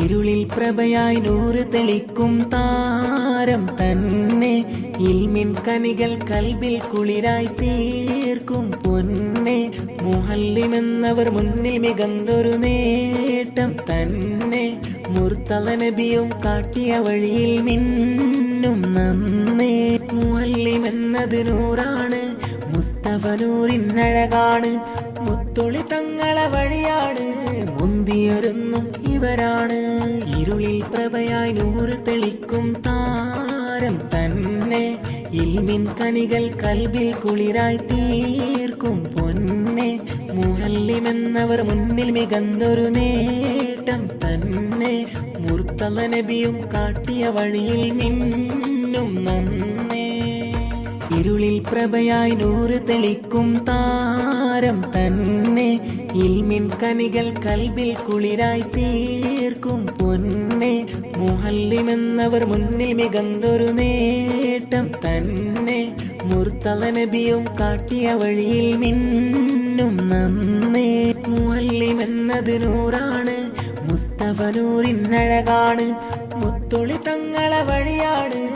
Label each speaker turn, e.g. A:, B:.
A: ഇരുളിൽ പ്രഭയായി നൂറ് തെളിക്കും താരം തന്നെ. ഇൽമിൻ കനികൾ കൽബിൽ കുളിരായി തീർക്കും പൊന്നെ. മുഹല്ലിമെന്നവർ മുന്നിൽ മികന്തൊരു നേട്ടം തന്നെ. മുർത്തള നബിയും കാട്ടിയ വഴിയിൽ മിന്നും നന്നേ. മുഹല്ലിമെന്നത് നൂറാണ്, മുസ്തഫ നൂറിനഴകാണ്. മുത്തൊളി തങ്ങളെ വഴിയാണ്, മുന്തിയൊരുന്നും ഇവരാണ്. ഇരുളിൽ പ്രഭയായി നൂറ് തെളിക്കും താരം തന്നെ. ഇൽമിൻ കനികൾ കൽബിൽ കുളിരായി തീർക്കും പൊന്നെ. മുഹല്ലിമെന്നവർ മുന്നിൽ മികന്തൊരു നേട്ടം തന്നെ. മുർത്തള നബിയും കാട്ടിയ വഴിയിൽ മിന്നും നന്നേ. ഇരുളിൽ പ്രഭയായി നൂറ് തെളിക്കും താരം തന്നെ. ഇൽമിൻ കനികൾ കൽബിൽ കുളിരായി തീർക്കും പൊന്നെ. മുഹല്ലിമെന്നവർ മുന്നിൽ മികന്തൊരു നേട്ടം തന്നെ. മുർത്തള നബിയും കാട്ടിയ വഴിയിൽ മിന്നും നന്നേ. മുഹല്ലിമെന്നത് നൂറാണ്, മുസ്തഫ നൂറിനഴകാണ്. മുത്തൊളി തങ്ങളെ വഴിയാണ്.